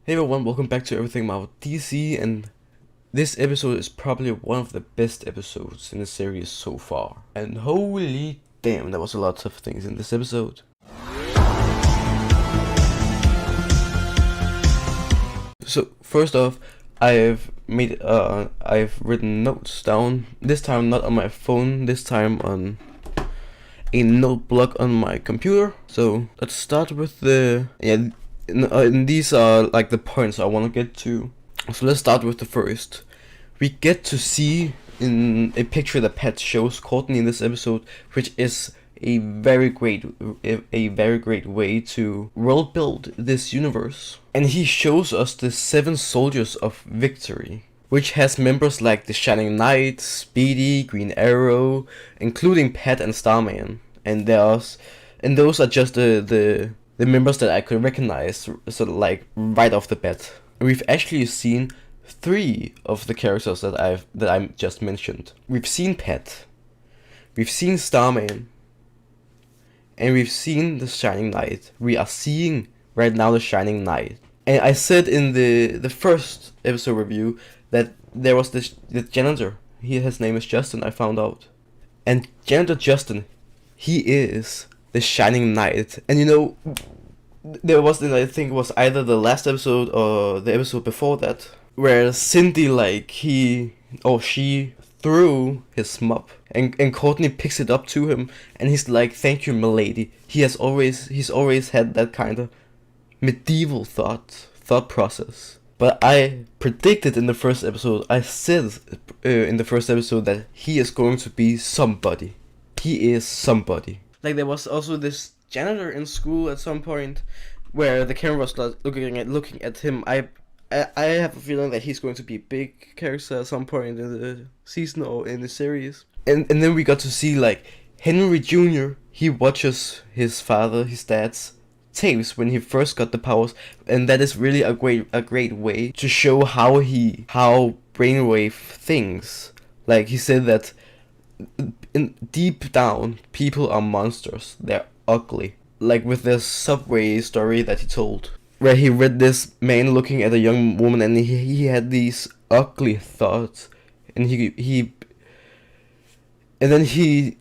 Hey everyone, welcome back to Everything Marvel DC, and this episode is probably one of the best episodes in the series so far. And holy damn, there was a lot of things in this episode. So first off, I've written notes down. This time not on my phone, this time on a note block on my computer. So let's start with and these are like the points I want to get to. So let's start with the first. We get to see in a picture that Pat shows Courtney in this episode, which is a very great way to world build this universe. And he shows us the 7 soldiers of victory, which has members like the Shining Knight, Speedy, Green Arrow, including Pat and Starman. And those are just the members that I could recognize sort of like right off the bat. We've actually seen 3 of the characters that I just mentioned. We've seen Pat, we've seen Starman, and we've seen the Shining Knight. We are seeing right now the Shining Knight. And I said in the first episode review that there was the janitor. His name is Justin, I found out. And Janitor Justin, he is the Shining Knight. And you know, there was, I think it was either the last episode or the episode before that, where Cindy, like, he or she threw his mop, and Courtney picks it up to him, and he's like, "Thank you, milady." He's always had that kind of medieval thought process. But I predicted in the first episode, I said in the first episode that he is going to be somebody. He is somebody. Like, there was also this janitor in school at some point where the camera was looking at him. I have a feeling that he's going to be a big character at some point in the season or in the series. And then we got to see, like, Henry Jr., he watches his dad's tapes when he first got the powers, and that is really a great way to show how Brainwave thinks. Like, he said that deep down, people are monsters. They're ugly. Like with the subway story that he told, where he read this man looking at a young woman, and he had these ugly thoughts, and then he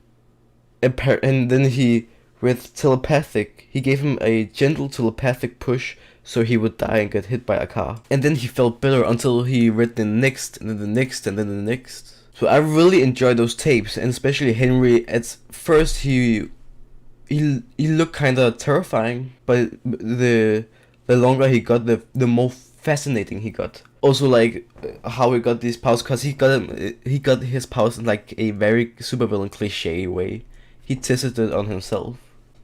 with telepathic, he gave him a gentle telepathic push so he would die and get hit by a car. And then he felt better until he read the next, and then the next, and then the next. So I really enjoyed those tapes, and especially Henry. At first he looked kind of terrifying, but the longer he got, the more fascinating he got. Also, like, how he got these powers, cause he got his powers in like a very supervillain cliche way. He tested it on himself.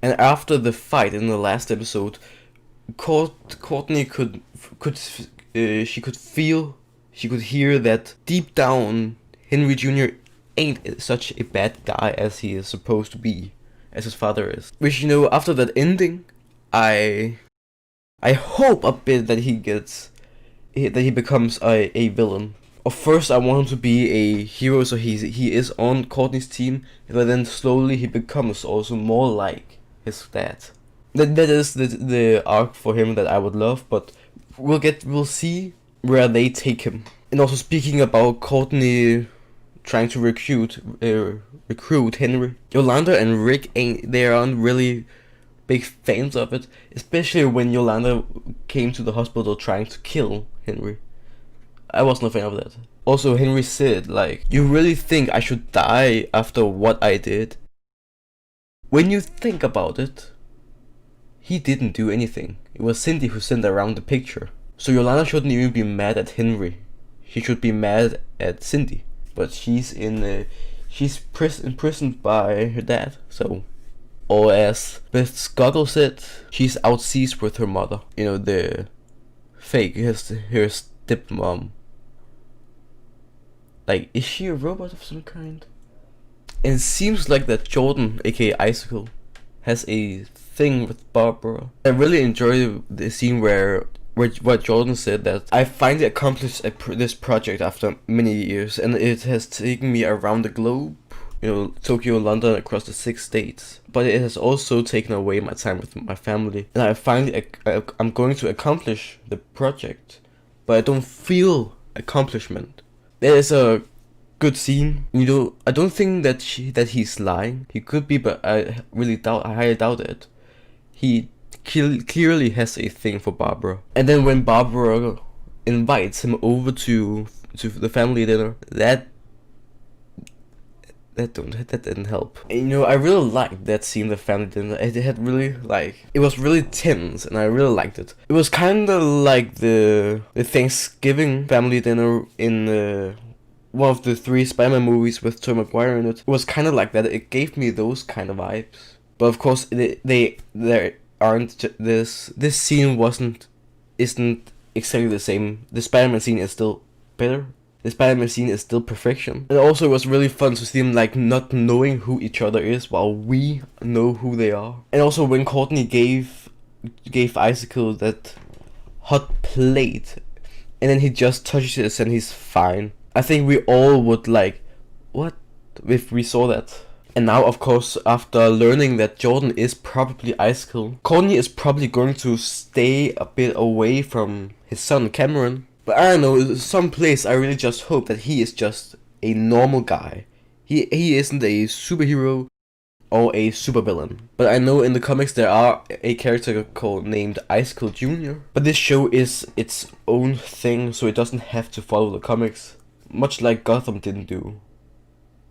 And after the fight in the last episode, Courtney could hear that deep down Henry Jr. ain't such a bad guy as he is supposed to be, as his father is. Which, you know, after that ending, I hope a bit that he becomes a villain. At first I want him to be a hero, so he is on Courtney's team, but then slowly he becomes also more like his dad. That is the arc for him that I would love, but we'll see where they take him. And also, speaking about Courtney trying to recruit Henry, Yolanda and Rick they aren't really big fans of it, especially when Yolanda came to the hospital trying to kill Henry. I wasn't a fan of that. Also, Henry said, like, "You really think I should die after what I did?" When you think about it, he didn't do anything. It was Cindy who sent around the picture. So Yolanda shouldn't even be mad at Henry. She should be mad at Cindy. But she's imprisoned by her dad, so... Or as Beth Scoggle said, she's outseas with her mother. You know, the fake, her stepmom. Like, is she a robot of some kind? And it seems like that Jordan, aka Icicle, has a thing with Barbara. I really enjoy the scene where what Jordan said, that I finally accomplished this project after many years, and it has taken me around the globe Tokyo, London, across the 6 states. But it has also taken away my time with my family. And I'm going to accomplish the project, but I don't feel accomplishment. There is a good scene. I don't think that he's lying. He could be, but I highly doubt it. He clearly has a thing for Barbara. And then when Barbara invites him over to the family dinner, that didn't help. And, I really liked that scene, the family dinner. It was really tense, and I really liked it. It was kind of like the Thanksgiving family dinner in one of the 3 Spider-Man movies with Tobey Maguire in it. It was kind of like that. It gave me those kind of vibes. But of course, there aren't this scene isn't exactly the same. The Spider-Man scene is still better. The Spider-Man scene is still perfection. And also it was really fun to see them like not knowing who each other is while we know who they are. And also when Courtney gave Icicle that hot plate, and then he just touches it and he's fine. I think we all would like, what if we saw that? And now, of course, after learning that Jordan is probably Icicle, Courtney is probably going to stay a bit away from his son Cameron. But I don't know, some place I really just hope that he is just a normal guy. He isn't a superhero or a supervillain. But I know in the comics there are a character named Icicle Jr. But this show is its own thing, so it doesn't have to follow the comics, much like Gotham didn't do.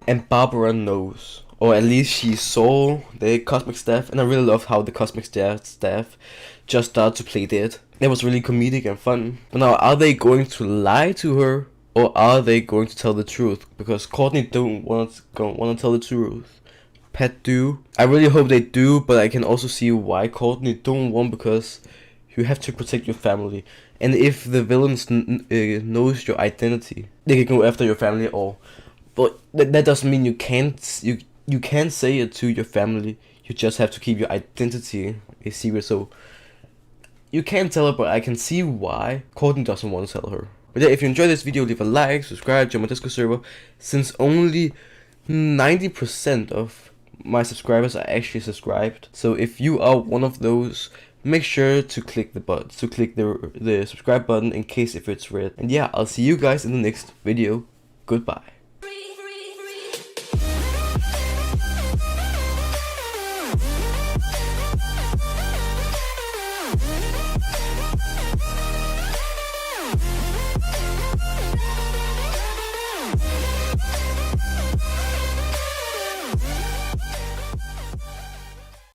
And Barbara knows, or at least she saw the Cosmic Staff, and I really loved how the Cosmic Staff just started to play dead. That was really comedic and fun. But now, are they going to lie to her, or are they going to tell the truth? Because Courtney don't want to tell the truth. Pat do. I really hope they do, but I can also see why Courtney don't want, because you have to protect your family. And if the villains knows your identity, they can go after your family. But that doesn't mean you can't say it to your family. You just have to keep your identity a secret. So you can't tell her, but I can see why Courtney doesn't want to tell her. But yeah, if you enjoyed this video, leave a like, subscribe, join my Discord server, since only 90% of my subscribers are actually subscribed. So if you are one of those, make sure to click the subscribe button in case if it's red. And yeah, I'll see you guys in the next video. Goodbye.